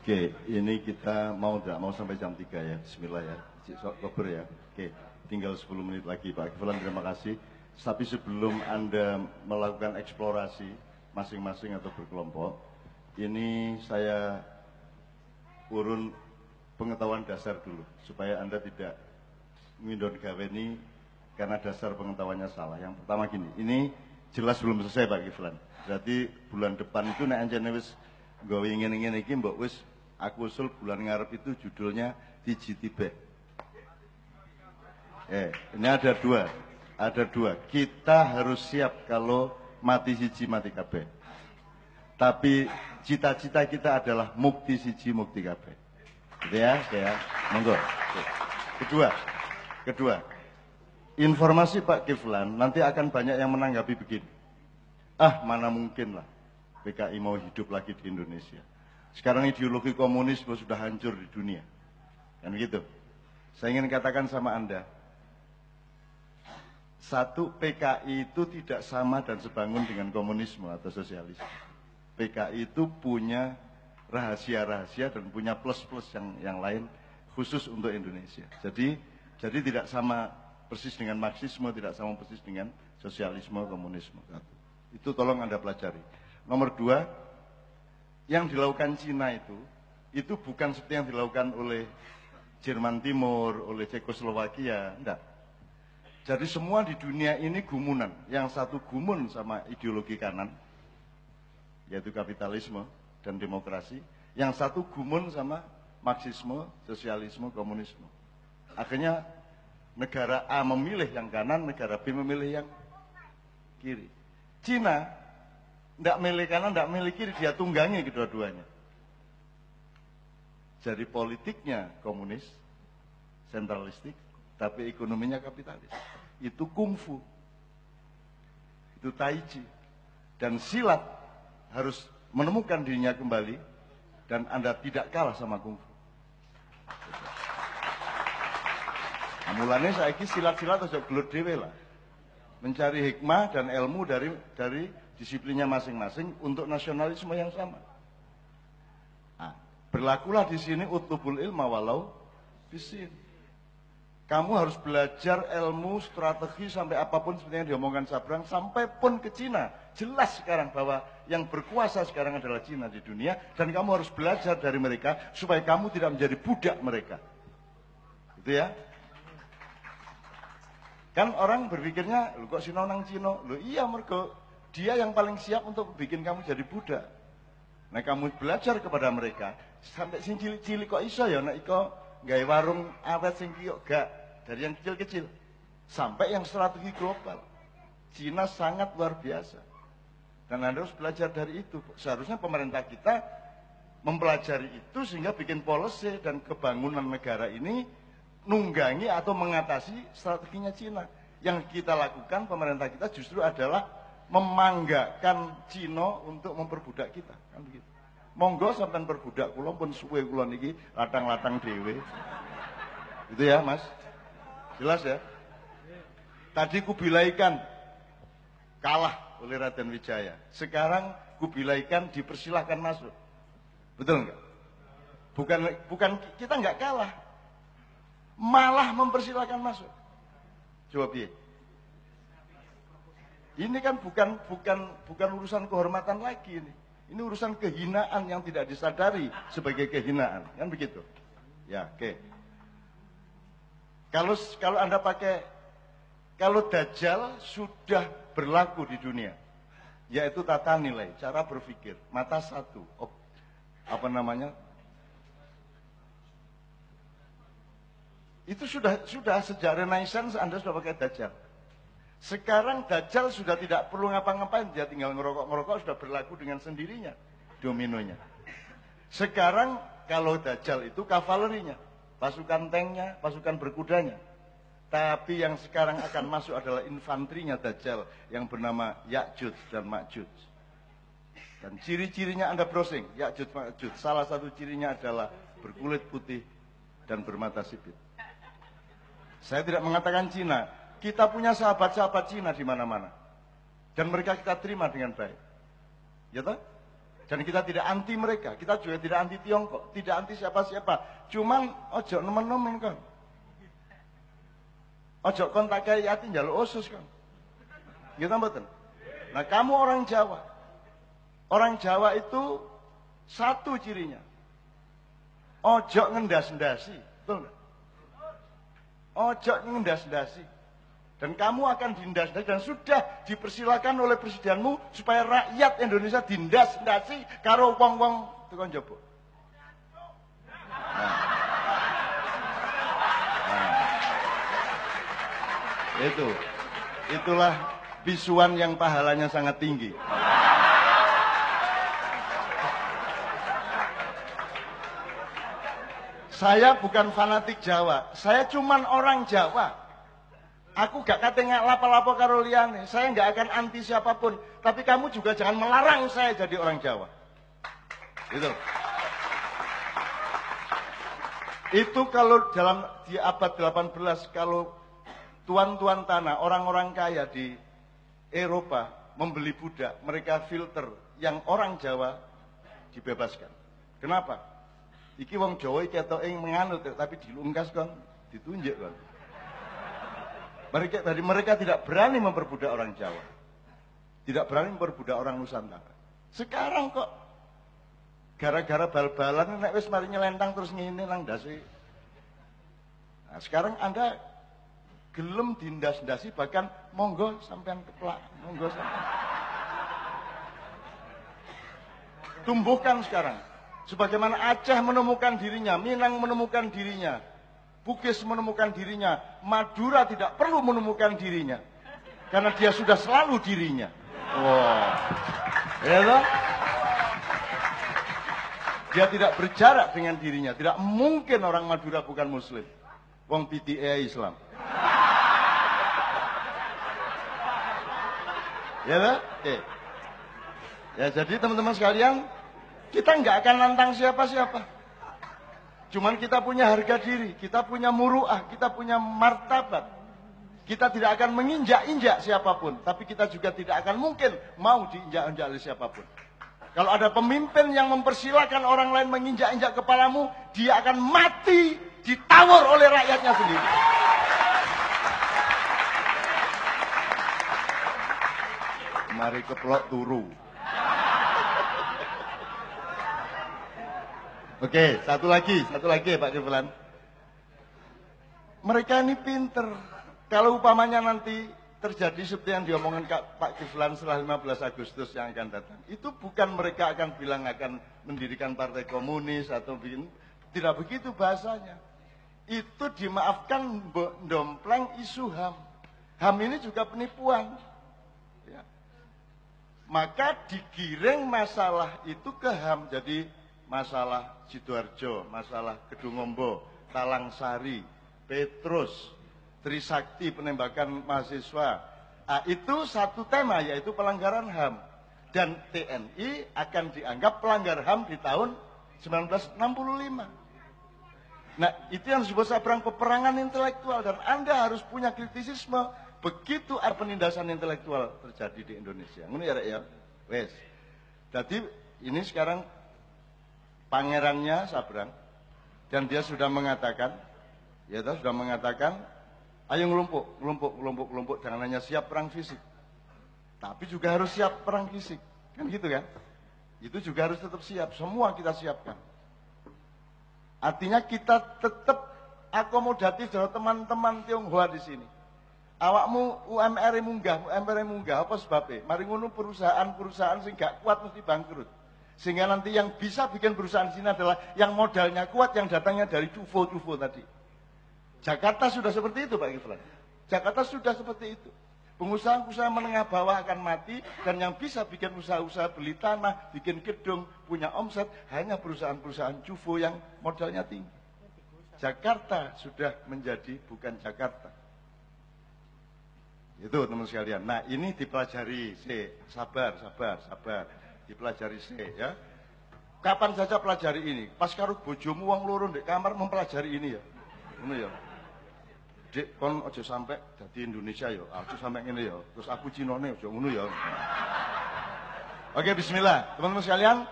Oke, ini kita mau tidak mau sampai jam 3 ya. Bismillah ya. Oktober ya. Oke, tinggal 10 menit lagi Pak Kiflan, terima kasih. Tapi sebelum Anda melakukan eksplorasi masing-masing atau berkelompok, ini saya urun pengetahuan dasar dulu supaya Anda tidak ngindon gaweni karena dasar pengetahuannya salah. Yang pertama gini, ini jelas belum selesai Pak Kiflan. Berarti bulan depan itu nek anjene wis nggawe ngene-ngene iki mbok wis aku usul bulan ngarep itu judulnya Tijitibeh. Ini ada dua. Kita harus siap kalau mati siji mati kabeh. Tapi cita-cita kita adalah mukti siji mukti kabeh. Gitu ya, monggo. Kedua, informasi Pak Kiflan nanti akan banyak yang menanggapi begini. Mana mungkin lah PKI mau hidup lagi di Indonesia. Sekarang ideologi komunisme sudah hancur di dunia. Kan gitu. Saya ingin katakan sama Anda, satu, PKI itu tidak sama dan sebangun dengan komunisme atau sosialisme. PKI itu punya rahasia-rahasia dan punya plus-plus yang lain khusus untuk Indonesia. Jadi tidak sama persis dengan Marxisme, tidak sama persis dengan sosialisme, komunisme. Itu tolong Anda pelajari. Nomor dua, yang dilakukan Cina itu bukan seperti yang dilakukan oleh Jerman Timur, oleh Cekoslowakia, enggak. Jadi semua di dunia ini gumunan. Yang satu gumun sama ideologi kanan, yaitu kapitalisme dan demokrasi. Yang satu gumun sama Marxisme, sosialisme, komunisme. Akhirnya negara A memilih yang kanan, negara B memilih yang kiri. Cina tidak milih kanan, tidak milih kiri, dia tunggangi kedua-duanya. Jadi politiknya komunis, sentralistik, tapi ekonominya kapitalis. Itu kungfu, itu tai chi, dan silat harus menemukan dirinya kembali, dan Anda tidak kalah sama kungfu. Mulanya saiki silat-silat harus gelut dewe lah, mencari hikmah dan ilmu dari disiplinnya masing-masing untuk nasionalisme yang sama. Berlakulah di sini utlubul ilma walau bisin. Kamu harus belajar ilmu strategi sampai apapun seperti yang diomongkan Sabrang, sampai pun ke Cina. Jelas sekarang bahwa yang berkuasa sekarang adalah Cina di dunia, dan kamu harus belajar dari mereka supaya kamu tidak menjadi budak mereka. Gitu ya. Kan orang berpikirnya, kok Sino nang Cina? Iya mergo dia yang paling siap untuk bikin kamu jadi budak. Nah kamu belajar kepada mereka, sampai sing cilik-cilik kok iso ya, nek iko gawe warung awet sing kiyok gak, dari yang kecil-kecil sampai yang strategi global. Cina sangat luar biasa. Dan Anda harus belajar dari itu. Seharusnya pemerintah kita mempelajari itu sehingga bikin policy dan kebangunan negara ini nunggangi atau mengatasi strateginya Cina. Yang kita lakukan pemerintah kita justru adalah memanggakan Cina untuk memperbudak kita, kan begitu. Monggo sampean perbudak kula pun suwe kula niki latang-latang dhewe. Gitu ya, Mas? Jelas ya? Tadi Kubilaikan kalah oleh Raden Wijaya. Sekarang Kubilaikan dipersilahkan masuk. Betul enggak? Bukan kita enggak kalah. Malah mempersilahkan masuk. Coba piye? Ini kan bukan urusan kehormatan lagi ini. Ini urusan kehinaan yang tidak disadari sebagai kehinaan, kan begitu? Ya, oke. Kalau Anda kalau Dajjal sudah berlaku di dunia, yaitu tata nilai, cara berpikir, mata satu, itu sudah sejak Renaissance Anda sudah pakai Dajjal. Sekarang Dajjal sudah tidak perlu ngapa-ngapain, dia tinggal ngerokok sudah berlaku dengan sendirinya dominonya. Sekarang kalau Dajjal itu kavalerinya, pasukan tanknya, pasukan berkudanya. Tapi yang sekarang akan masuk adalah infanterinya Dajjal yang bernama Ya'juj dan Ma'juj. Dan ciri-cirinya Anda browsing, Ya'juj Ma'juj. Salah satu cirinya adalah berkulit putih dan bermata sipit. Saya tidak mengatakan Cina. Kita punya sahabat-sahabat Cina di mana-mana. Dan mereka kita terima dengan baik. Ya toh? Dan kita tidak anti mereka, kita juga tidak anti Tiongkok, tidak anti siapa-siapa. Cuman ojo nemen-nemen kan. Ojo kon tak kaya ati njaluk usus kan. Gitu mboten? Nah, kamu orang Jawa. Orang Jawa itu satu cirinya. Ojo ngendas-ndasi, betul enggak? Ojo ngendas-ndasi. Dan kamu akan dindas-ndasi dan sudah dipersilakan oleh presidenmu supaya rakyat Indonesia dindas-ndasi karo wong-wong tekan jaba. Itulah bisuan yang pahalanya sangat tinggi. Saya bukan fanatik Jawa, saya cuman orang Jawa. Aku gak kate lapo-lapo karo liyane, saya gak akan anti siapapun. Tapi kamu juga jangan melarang saya jadi orang Jawa. Itu kalau di abad 18, kalau tuan-tuan tanah, orang-orang kaya di Eropa membeli budak, mereka filter yang orang Jawa dibebaskan. Kenapa? Iki wong Jawa iki ketok menganut, tapi dilungkas kan, ditunjuk kan. Mereka tidak berani memperbudak orang Jawa. Tidak berani memperbudak orang Nusantara. Sekarang kok gara-gara bal-balan nek wis mari nyelentang terus ngene nang ndase. Nah, sekarang Anda gelem dindas-ndasi bahkan monggo sampean keplak, monggo sampean. Tumbuhkan sekarang. Sebagaimana Aceh menemukan dirinya, Minang menemukan dirinya, Bugis menemukan dirinya, Madura tidak perlu menemukan dirinya. Karena dia sudah selalu dirinya. Wow. Ya toh? Dia tidak berjarak dengan dirinya. Tidak mungkin orang Madura bukan Muslim. Wong PTA Islam. Ya toh? Oke. Ya jadi teman-teman sekalian, kita nggak akan nantang siapa-siapa. Cuman kita punya harga diri, kita punya muruah, kita punya martabat. Kita tidak akan menginjak-injak siapapun, tapi kita juga tidak akan mungkin mau diinjak-injak oleh siapapun. Kalau ada pemimpin yang mempersilahkan orang lain menginjak-injak kepalamu, dia akan mati ditawar oleh rakyatnya sendiri. Mari keplok turu. Oke, satu lagi Pak Kiflan. Mereka ini pinter. Kalau upamanya nanti terjadi seperti yang diomongkan Pak Kiflan setelah 15 Agustus yang akan datang, itu bukan mereka akan bilang akan mendirikan partai komunis atau bikin, tidak begitu bahasanya. Itu dimaafkan dompleng isu HAM. HAM ini juga penipuan. Ya. Maka digiring masalah itu ke HAM, jadi masalah Sidoarjo, masalah Kedungombo, Talangsari, Petrus, Trisakti penembakan mahasiswa. Nah, itu satu tema yaitu pelanggaran HAM. Dan TNI akan dianggap pelanggar HAM di tahun 1965. Nah, itu yang disebut sabrang peperangan intelektual. Dan Anda harus punya kritisisme. Begitu ada penindasan intelektual terjadi di Indonesia. Ini ya, wes. Jadi ini sekarang pangerannya Sabrang, dan dia sudah mengatakan, ayo ngelumpuk, jangan hanya siap perang fisik, tapi juga harus siap perang fisik, kan gitu kan? Itu juga harus tetap siap, semua kita siapkan. Artinya kita tetap akomodatif dengan teman-teman Tionghoa di sini. Awakmu UMR munggah, apa sebabnya? Mari ngono perusahaan sing gak kuat mesti bangkrut. Sehingga nanti yang bisa bikin perusahaan di sini adalah yang modalnya kuat, yang datangnya dari cufo tadi. Jakarta sudah seperti itu Pak Kiflan. Jakarta sudah seperti itu. Pengusaha-pengusaha menengah bawah akan mati, dan yang bisa bikin usaha-usaha beli tanah, bikin gedung, punya omset, hanya perusahaan-perusahaan cufo yang modalnya tinggi. Jakarta sudah menjadi bukan Jakarta. Itu teman sekalian. Nah ini dipelajari, sabar. Dipelajari ya. Kapan saja pelajari ini. Pas karo bojomu wong loro ndek kamar mempelajari ini ya. Ngono ya. Dik kon aja sampai dadi Indonesia ya. Aja sampai ngene ya. Terus aku Cinone aja ngono ya. Oke, bismillah. Teman-teman sekalian,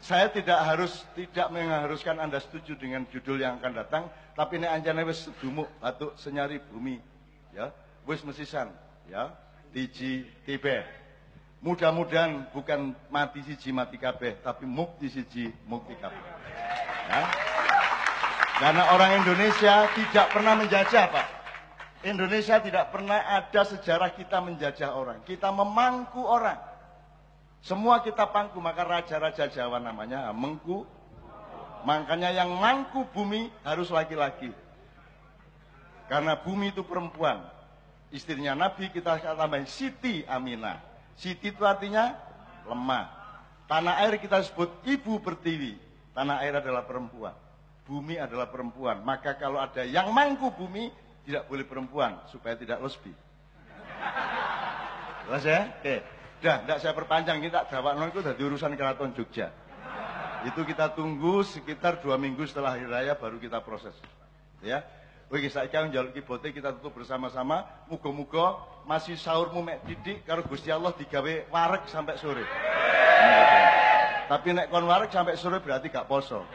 Saya tidak mengharuskan Anda setuju dengan judul yang akan datang, tapi nek anjane wis sedumuk batuk senyari bumi, ya, wis mesisan, ya, tiji tibe. Mudah-mudahan bukan mati siji mati kabeh, tapi mukti siji mukti kabeh. Ya. Karena orang Indonesia tidak pernah menjajah, Pak. Indonesia tidak pernah ada sejarah kita menjajah orang. Kita memangku orang. Semua kita pangku, maka raja-raja Jawa namanya mengku. Makanya yang mangku bumi harus laki-laki. Karena bumi itu perempuan. Istrinya Nabi kita tambahin Siti Aminah. Siti itu artinya lemah. Tanah air kita sebut ibu pertiwi. Tanah air adalah perempuan. Bumi adalah perempuan. Maka kalau ada yang mangku bumi, tidak boleh perempuan supaya tidak lesbi. Jelas ya? Oke. Dah, tidak saya perpanjang, kita jawab itu dari urusan Keraton Jogja. Itu kita tunggu sekitar 2 minggu setelah hari raya baru kita proses. Ya. Oke, saya kira njaluk kibote kita tutup bersama-sama. Muga-muga masih sahurmu mek didik karo Gusti Allah digawe wareg sampai sore. Tapi nek kon wareg sampai sore berarti gak poso.